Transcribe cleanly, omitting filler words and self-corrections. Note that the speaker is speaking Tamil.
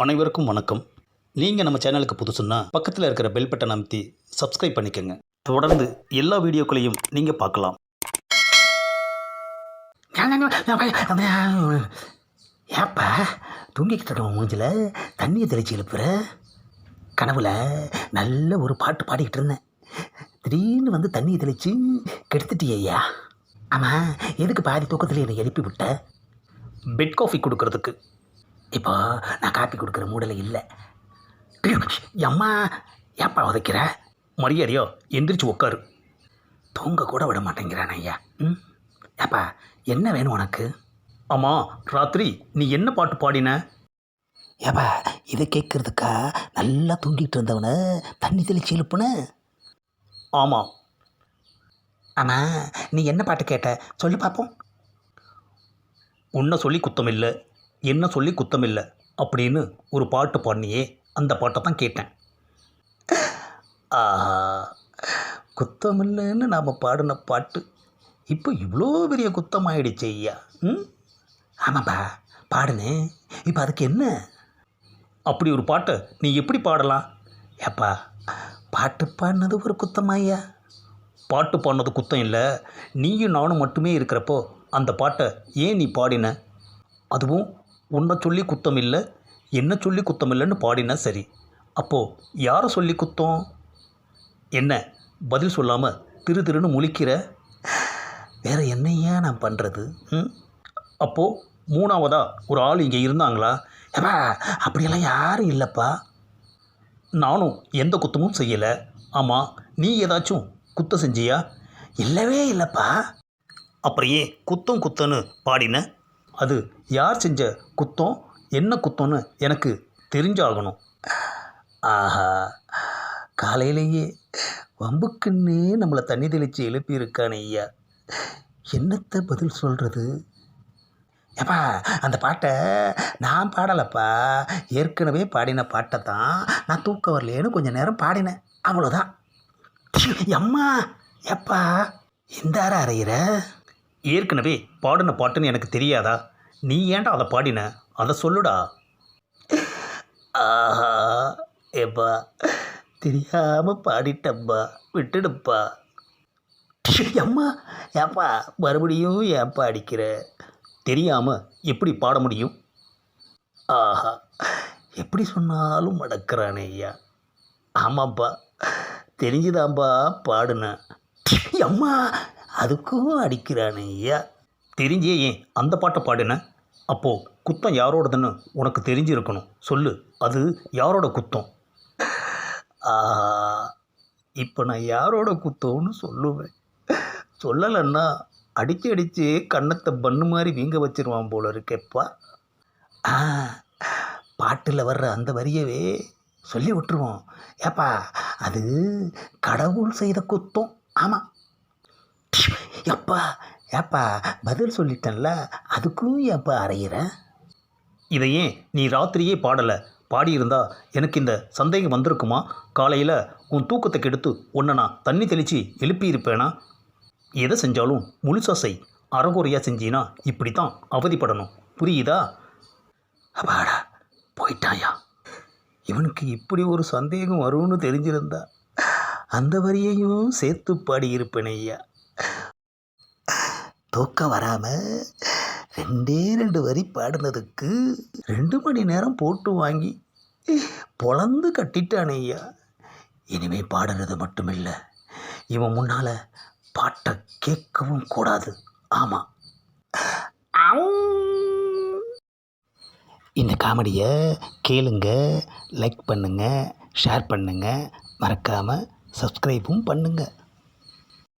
அனைவருக்கும் வணக்கம். நீங்கள் நம்ம சேனலுக்கு புதுசுன்னா பக்கத்தில் இருக்கிற பெல் பட்டன் அமைத்தி சப்ஸ்கிரைப் பண்ணிக்கோங்க. தொடர்ந்து எல்லா வீடியோக்களையும் நீங்கள் பார்க்கலாம். ஏப்பா தூங்கிக்கிட்டு இருக்க மூஞ்சில் தண்ணியை தெளிச்சு எழுப்புற. கனவுல நல்ல ஒரு பாட்டு பாடிக்கிட்டு இருந்தேன். திடீர்னு வந்து தண்ணியை தெளித்து கெடுத்துட்டியா? ஆமாம், எதுக்கு பாதி தூக்கத்தில் என்னை எழுப்பி விட்ட? பெட் காஃபி கொடுக்கறதுக்கு. இப்போ நான் காப்பி கொடுக்குற மூடலை இல்லை. அம்மா, ஏப்பா உதைக்கிற? மரியாதையா எந்திரிச்சு உட்காரு. தூங்க கூட விட மாட்டேங்கிறான் ஐயா. ஏப்பா, என்ன வேணும் உனக்கு? ஆமாம், ராத்திரி நீ என்ன பாட்டு பாடின? ஏப்பா, இதை கேட்குறதுக்கா நல்லா தூங்கிட்டு இருந்தவனை தண்ணி தெளிச்சு எழுப்புன? ஆமாம். ஆமாம், நீ என்ன பாட்டு கேட்ட சொல்லி பார்ப்போம். உன்னை சொல்லி குத்தமில்லை, என்ன சொல்லி குத்தமில்லை அப்படின்னு ஒரு பாட்டு பாடினியே, அந்த பாட்டை தான் கேட்டேன். ஆஹா, குத்தமில்லைன்னு நாம் பாடின பாட்டு இப்போ இவ்வளோ பெரிய குத்தமாயிடுச்சு ஐயா. ஆமாப்பா, பாடுனேன். இப்போ அதுக்கு என்ன? அப்படி ஒரு பாட்டை நீ எப்படி பாடலாம்? ஏப்பா, பாட்டு பாடினது ஒரு குத்தமா ஐயா? பாட்டு பாடினது குத்தம் இல்லை. நீயும் நானும் மட்டுமே இருக்கிறப்போ அந்த பாட்டை ஏன் நீ பாடின? அதுவும் உன்னை சொல்லி குத்தம் இல்லை, என்ன சொல்லி குத்தம் இல்லைன்னு பாடின. சரி, அப்போது யாரை சொல்லி குத்தம்? என்ன பதில் சொல்லாமல் திரு திருன்னு முழிக்கிற? வேறு என்னையா நான் பண்ணுறது? அப்போது மூணாவதா ஒரு ஆள் இங்கே இருந்தாங்களா? ஏப்பா, அப்படியெல்லாம் யாரும் இல்லைப்பா. நானும் எந்த குத்தமும் செய்யலை. ஆமாம், நீ ஏதாச்சும் குத்தம் செஞ்சியா? இல்லவே இல்லைப்பா. அப்புறம் ஏன் குத்தம் குத்தன்னு பாடின? அது யார் செஞ்ச குத்தம், என்ன குத்தம்னு எனக்கு தெரிஞ்சாகணும். ஆஹா, காலையிலேயே வம்புக்குன்னே நம்மளை தண்ணி தெளித்து எழுப்பியிருக்கானே ஐயா. என்னத்தை பதில் சொல்கிறது? ஏப்பா, அந்த பாட்டை நான் பாடலைப்பா. ஏற்கனவே பாடின பாட்டை தான் நான் தூக்கம் வரலேன்னு கொஞ்சம் நேரம் பாடினேன், அவ்வளோதான். அம்மா, எப்பா இந்த அறையிற? ஏற்கனவே பாடின பாட்டுன்னு எனக்கு தெரியாதா? நீ ஏன்டா அதை பாடின, அதை சொல்லுடா. ஆஹா, ஏப்பா தெரியாமல் பாடிட்டப்பா, விட்டுடுப்பா. அம்மா, ஏப்பா மறுபடியும் ஏப்பா அடிக்கிற? தெரியாமல் எப்படி பாட முடியும்? ஆஹா, எப்படி சொன்னாலும் மடக்கிறானே ஐயா. ஆமாப்பா, தெரிஞ்சுதான்ப்பா பாடுனேன். அம்மா, அதுக்கும் அடிக்கிறானே ஐயா. தெரிஞ்சே ஏன் அந்த பாட்டை பாடின? அப்போது குத்தம் யாரோடதுன்னு உனக்கு தெரிஞ்சிருக்கணும். சொல்லு, அது யாரோட குத்தம்? ஆஹா, இப்போ நான் யாரோட குத்தம்னு சொல்லுவேன். சொல்லலைன்னா அடித்து அடித்து கன்னத்தை பண்ணு மாதிரி வீங்க வச்சிருவான் போல இருக்கேப்பா. பாட்டில் வர்ற அந்த வரியவே சொல்லி விட்டுருவோம். ஏப்பா, அது கடவுள் செய்த குத்தம். ஆமாம். எப்பா, ஏப்பா பதில் சொல்லிட்டேன்ல, அதுக்கும் ஏப்பா அறையிற? இதை ஏன் நீ ராத்திரியே பாடலை? பாடியிருந்தா எனக்கு இந்த சந்தேகம் வந்திருக்குமா? காலையில் உன் தூக்கத்தை கெடுத்து உன்னை நான் தண்ணி தெளித்து எழுப்பியிருப்பேனா? எதை செஞ்சாலும் முழுசா செய். அறகுறையாக செஞ்சினா இப்படி தான் அவதிப்படணும், புரியுதா? அப்பாடா, போயிட்டாயா. இவனுக்கு இப்படி ஒரு சந்தேகம் வரும்னு தெரிஞ்சிருந்தா அந்த வரியையும் சேர்த்து பாடியிருப்பேன் ஐயா. தூக்கம் வராமல் 2 வரி பாடினதுக்கு 2 மணி நேரம் போட்டு வாங்கி பொழந்து கட்டிட்டானே ஐயா. இனிமே பாடுறது மட்டுமில்லை, இவன் முன்னால் பாட்டை கேட்கவும் கூடாது. ஆமாம். இந்த காமெடியை கேளுங்க, லைக் பண்ணுங்கள், ஷேர் பண்ணுங்கள், மறக்காமல் சப்ஸ்கிரைபும் பண்ணுங்கள்.